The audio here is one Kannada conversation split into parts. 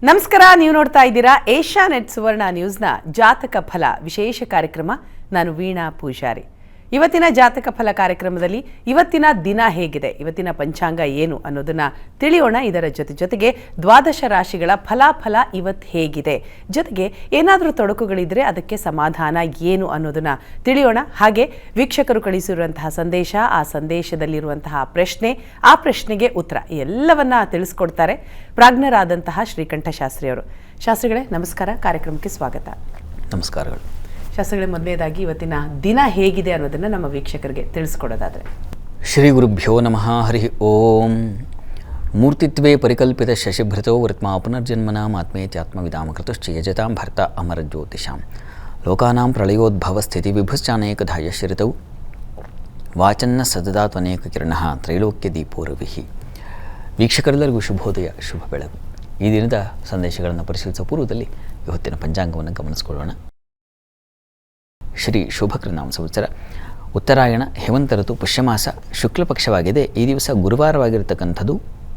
ನಮಸ್ಕಾರ, ನೀವು ನೋಡ್ತಾ ಇದ್ದೀರಾ ಏಷ್ಯಾನೆಟ್ ಸುವರ್ಣ ನ್ಯೂಸ್ನ ಜಾತಕ ಫಲ ವಿಶೇಷ ಕಾರ್ಯಕ್ರಮ. ನಾನು ವೀಣಾ ಪೂಜಾರಿ. ಇವತ್ತಿನ ಜಾತಕ ಫಲ ಕಾರ್ಯಕ್ರಮದಲ್ಲಿ ಇವತ್ತಿನ ದಿನ ಹೇಗಿದೆ, ಇವತ್ತಿನ ಪಂಚಾಂಗ ಏನು ಅನ್ನೋದನ್ನ ತಿಳಿಯೋಣ. ಇದರ ಜೊತೆಗೆ ದ್ವಾದಶ ರಾಶಿಗಳ ಫಲಾಫಲ ಇವತ್ತು ಹೇಗಿದೆ, ಜೊತೆಗೆ ಏನಾದರೂ ತೊಡಕುಗಳಿದ್ರೆ ಅದಕ್ಕೆ ಸಮಾಧಾನ ಏನು ಅನ್ನೋದನ್ನ ತಿಳಿಯೋಣ. ಹಾಗೆ ವೀಕ್ಷಕರು ಕಳಿಸಿರುವಂತಹ ಸಂದೇಶ, ಆ ಸಂದೇಶದಲ್ಲಿರುವಂತಹ ಪ್ರಶ್ನೆ, ಆ ಪ್ರಶ್ನೆಗೆ ಉತ್ತರ ಎಲ್ಲವನ್ನ ತಿಳಿಸ್ಕೊಡ್ತಾರೆ ಪ್ರಾಜ್ಞರಾದಂತಹ ಶ್ರೀಕಂಠ ಶಾಸ್ತ್ರಿಯವರು. ಶಾಸ್ತ್ರಿಗಳೇ ನಮಸ್ಕಾರ, ಕಾರ್ಯಕ್ರಮಕ್ಕೆ ಸ್ವಾಗತ. ನಮಸ್ಕಾರಗಳು. ಶಾಸ್ತ್ರಿಗಳೇ, ಮೊದಲನೇದಾಗಿ ಇವತ್ತಿನ ದಿನ ಹೇಗಿದೆ ಅನ್ನೋದನ್ನು ನಮ್ಮ ವೀಕ್ಷಕರಿಗೆ ತಿಳಿಸ್ಕೊಡೋದಾದರೆ. ಶ್ರೀ ಗುರುಭ್ಯೋ ನಮಃ. ಹರಿ ಓಂ. ಮೂರ್ತಿತ್ವೇ ಪರಿಕಲ್ಪಿತ ಶಶಿಭೃತೋ ವೃತ್ಮಾ ಪುನರ್ಜನ್ಮನಾಂ ಆತ್ಮೇತ್ಯಾತ್ಮವಿದಾಮಕೃತಶ್ಚ ಯಜತಾಂ ಭರ್ತ ಅಮರಜ್ಯೋತಿಷಾಂ ಲೋಕಾನಾಂ ಪ್ರಳಯೋದ್ಭವ ಸ್ಥಿತಿ ವಿಭುಶ್ಚಾನೇಕಧಾಯ ಶ್ರಿತೌ ವಾಚನ್ನ ಸದದಾ ತ್ವನೇಕ ಕಿರಣಃ ತ್ರೈಲೋಕ್ಯ ದೀಪೋರವಿಹಿ. ವೀಕ್ಷಕರೆಲ್ಲರಿಗೂ ಶುಭೋದಯ, ಶುಭ ಬೆಳಗು. ಈ ದಿನದ ಸಂದೇಶಗಳನ್ನು ಪರಿಶೀಲಿಸುವ ಪೂರ್ವದಲ್ಲಿ ಇವತ್ತಿನ ಪಂಚಾಂಗವನ್ನು ಗಮನಿಸಿಕೊಳ್ಳೋಣ. ಶ್ರೀ ಶುಭಕೃನಾಮ ಸಂವತ್ಸರ, ಉತ್ತರಾಯಣ, ಹೇಮಂತ ಋತು, ಪುಷ್ಯಮಾಸ, ಶುಕ್ಲಪಕ್ಷವಾಗಿದೆ. ಈ ದಿವಸ ಗುರುವಾರವಾಗಿರತಕ್ಕಂಥದ್ದು,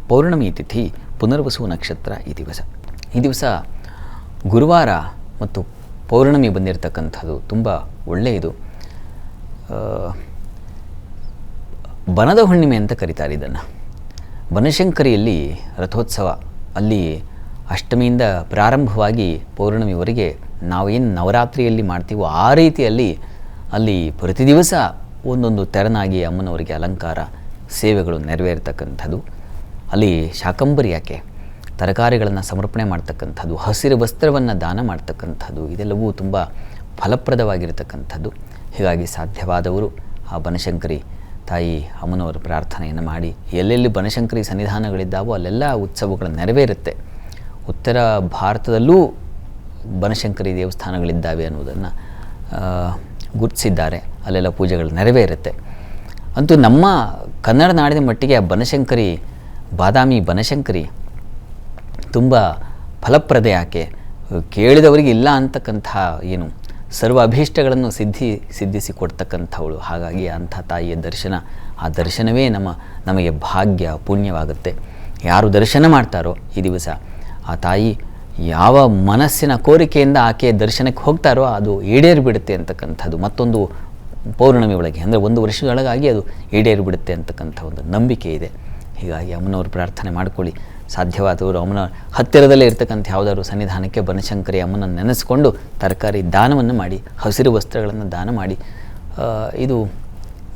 ಪೌರ್ಣಮಿ ತಿಥಿ, ಪುನರ್ವಸು ನಕ್ಷತ್ರ ಈ ದಿವಸ ಗುರುವಾರ ಮತ್ತು ಪೌರ್ಣಮಿ ಬಂದಿರತಕ್ಕಂಥದ್ದು ತುಂಬ ಒಳ್ಳೆಯದು. ಬನದ ಹುಣ್ಣಿಮೆ ಅಂತ ಕರೀತಾರೆ ಇದನ್ನು. ಬನಶಂಕರಿಯಲ್ಲಿ ರಥೋತ್ಸವ, ಅಲ್ಲಿ ಅಷ್ಟಮಿಯಿಂದ ಪ್ರಾರಂಭವಾಗಿ ಪೌರ್ಣಮಿವರೆಗೆ ನಾವೇನು ನವರಾತ್ರಿಯಲ್ಲಿ ಮಾಡ್ತೀವೋ ಆ ರೀತಿಯಲ್ಲಿ ಅಲ್ಲಿ ಪ್ರತಿ ದಿವಸ ಒಂದೊಂದು ತೆರನಾಗಿ ಅಮ್ಮನವರಿಗೆ ಅಲಂಕಾರ ಸೇವೆಗಳು ನೆರವೇರ್ತಕ್ಕಂಥದ್ದು. ಅಲ್ಲಿ ಶಾಕಂಬರಿ ಯಾಕೆ ತರಕಾರಿಗಳನ್ನು ಸಮರ್ಪಣೆ ಮಾಡ್ತಕ್ಕಂಥದ್ದು, ಹಸಿರು ವಸ್ತ್ರವನ್ನು ದಾನ ಮಾಡ್ತಕ್ಕಂಥದ್ದು, ಇದೆಲ್ಲವೂ ತುಂಬ ಫಲಪ್ರದವಾಗಿರತಕ್ಕಂಥದ್ದು. ಹೀಗಾಗಿ ಸಾಧ್ಯವಾದವರು ಆ ಬನಶಂಕರಿ ತಾಯಿ ಅಮ್ಮನವರ ಪ್ರಾರ್ಥನೆಯನ್ನು ಮಾಡಿ, ಎಲ್ಲೆಲ್ಲಿ ಬನಶಂಕರಿ ಸನ್ನಿಧಾನಗಳಿದ್ದಾವೋ ಅಲ್ಲೆಲ್ಲ ಉತ್ಸವಗಳು ನೆರವೇರುತ್ತೆ. ಉತ್ತರ ಭಾರತದಲ್ಲೂ ಬನಶಂಕರಿ ದೇವಸ್ಥಾನಗಳಿದ್ದಾವೆ ಅನ್ನೋದನ್ನು ಗುರುತಿಸಿದ್ದಾರೆ. ಅಲ್ಲೆಲ್ಲ ಪೂಜೆಗಳು ನೆರವೇರುತ್ತೆ. ಅಂತೂ ನಮ್ಮ ಕನ್ನಡ ನಾಡಿನ ಮಟ್ಟಿಗೆ ಆ ಬನಶಂಕರಿ, ಬಾದಾಮಿ ಬನಶಂಕರಿ ತುಂಬ ಫಲಪ್ರದ. ಯಾಕೆ ಕೇಳಿದವರಿಗೆ ಇಲ್ಲ ಅಂತಕ್ಕಂಥ ಏನು ಸರ್ವ ಅಭೀಷ್ಟಗಳನ್ನು ಸಿದ್ಧಿಸಿ ಕೊಡ್ತಕ್ಕಂಥವಳು. ಹಾಗಾಗಿ ಅಂಥ ತಾಯಿಯ ದರ್ಶನ, ಆ ದರ್ಶನವೇ ನಮಗೆ ಭಾಗ್ಯ, ಪುಣ್ಯವಾಗುತ್ತೆ. ಯಾರು ದರ್ಶನ ಮಾಡ್ತಾರೋ ಈ ದಿವಸ ಆ ತಾಯಿ ಯಾವ ಮನಸ್ಸಿನ ಕೋರಿಕೆಯಿಂದ ಆಕೆಯ ದರ್ಶನಕ್ಕೆ ಹೋಗ್ತಾರೋ ಅದು ಈಡೇರಿಬಿಡುತ್ತೆ ಅಂತಕ್ಕಂಥದ್ದು. ಮತ್ತೊಂದು ಪೌರ್ಣಮಿ ಒಳಗೆ ಅಂದರೆ 1 ವರ್ಷದೊಳಗಾಗಿ ಅದು ಈಡೇರಿಬಿಡುತ್ತೆ ಅಂತಕ್ಕಂಥ ಒಂದು ನಂಬಿಕೆ ಇದೆ. ಹೀಗಾಗಿ ಅಮ್ಮನವರು ಪ್ರಾರ್ಥನೆ ಮಾಡಿಕೊಳ್ಳಿ. ಸಾಧ್ಯವಾದವರು ಅಮ್ಮನ ಹತ್ತಿರದಲ್ಲೇ ಇರ್ತಕ್ಕಂಥ ಯಾವುದಾದ್ರು ಸನ್ನಿಧಾನಕ್ಕೆ ಬನಶಂಕರಿ ಅಮ್ಮನನ್ನು ನೆನೆಸ್ಕೊಂಡು ತರಕಾರಿ ದಾನವನ್ನು ಮಾಡಿ, ಹಸಿರು ವಸ್ತ್ರಗಳನ್ನು ದಾನ ಮಾಡಿ, ಇದು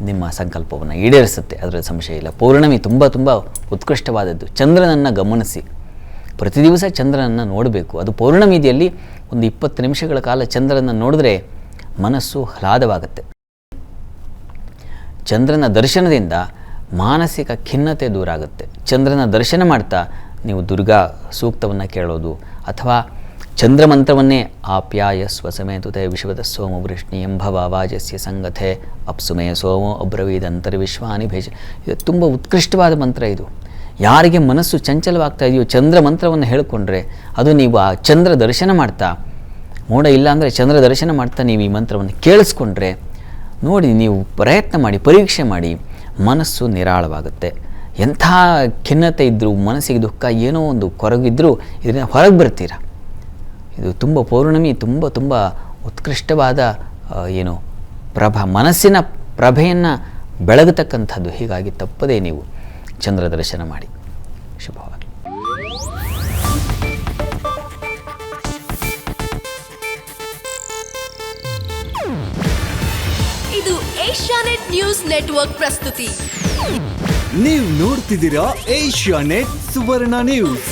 ನಿಮ್ಮ ಸಂಕಲ್ಪವನ್ನು ಈಡೇರಿಸುತ್ತೆ, ಅದರ ಸಂಶಯ ಇಲ್ಲ. ಪೌರ್ಣಮಿ ತುಂಬ ತುಂಬ ಉತ್ಕೃಷ್ಟವಾದದ್ದು. ಚಂದ್ರನನ್ನು ಗಮನಿಸಿ, ಪ್ರತಿ ದಿವಸ ಚಂದ್ರನನ್ನು ನೋಡಬೇಕು. ಅದು ಪೌರ್ಣಮಿದಿಯಲ್ಲಿ ಒಂದು 20 ನಿಮಿಷಗಳ ಕಾಲ ಚಂದ್ರನ ನೋಡಿದ್ರೆ ಮನಸ್ಸು ಆಹ್ಲಾದವಾಗುತ್ತೆ. ಚಂದ್ರನ ದರ್ಶನದಿಂದ ಮಾನಸಿಕ ಖಿನ್ನತೆ ದೂರ ಆಗುತ್ತೆ. ಚಂದ್ರನ ದರ್ಶನ ಮಾಡ್ತಾ ನೀವು ದುರ್ಗಾ ಸೂಕ್ತವನ್ನು ಕೇಳೋದು, ಅಥವಾ ಚಂದ್ರಮಂತ್ರವನ್ನೇ ಆಪ್ಯಾಯ ಸ್ವಸಮೇತುತೆ ವಿಶ್ವದ ಸೋಮ ವೃಷ್ಣಿ ಎಂಭವಾವಾಜಸ್ಯ ಸಂಗತೆ ಅಪ್ಸುಮೇ ಸೋಮೋ ಅಬ್ರವೀದಂತರ್ವಿಶ್ವಾನಿ ಭೇಷ. ಇದು ತುಂಬ ಉತ್ಕೃಷ್ಟವಾದ ಮಂತ್ರ. ಇದು ಯಾರಿಗೆ ಮನಸ್ಸು ಚಂಚಲವಾಗ್ತಾ ಇದೆಯೋ ಚಂದ್ರ ಮಂತ್ರವನ್ನು ಹೇಳಿಕೊಂಡ್ರೆ, ಅದು ನೀವು ಆ ಚಂದ್ರ ದರ್ಶನ ಮಾಡ್ತಾ, ಮೋಡ ಇಲ್ಲ ಅಂದರೆ ಚಂದ್ರ ದರ್ಶನ ಮಾಡ್ತಾ ನೀವು ಈ ಮಂತ್ರವನ್ನು ಕೇಳಿಸ್ಕೊಂಡ್ರೆ, ನೋಡಿ, ನೀವು ಪ್ರಯತ್ನ ಮಾಡಿ, ಪರೀಕ್ಷೆ ಮಾಡಿ, ಮನಸ್ಸು ನಿರಾಳವಾಗುತ್ತೆ. ಎಂಥ ಖಿನ್ನತೆ ಇದ್ದರೂ, ಮನಸ್ಸಿಗೆ ದುಃಖ, ಏನೋ ಒಂದು ಕೊರಗಿದ್ದರೂ ಇದರಿಂದ ಹೊರಗೆ ಬರ್ತೀರ. ಇದು ತುಂಬ ಪೌರ್ಣಮಿ ತುಂಬ ತುಂಬ ಉತ್ಕೃಷ್ಟವಾದ ಏನು ಮನಸ್ಸಿನ ಪ್ರಭೆಯನ್ನು ಬೆಳಗತಕ್ಕಂಥದ್ದು. ಹೀಗಾಗಿ ತಪ್ಪದೇ ನೀವು ಚಂದ್ರ ದರ್ಶನ ಮಾಡಿ. ಶುಭವಾಗಲಿ. ಇದು ಏಷ್ಯಾನೆಟ್ ನ್ಯೂಸ್ ನೆಟ್ವರ್ಕ್ ಪ್ರಸ್ತುತಿ. ನೀವು ನೋಡ್ತಿದ್ದೀರಾ ಏಷ್ಯಾನೆಟ್ ಸುವರ್ಣ ನ್ಯೂಸ್.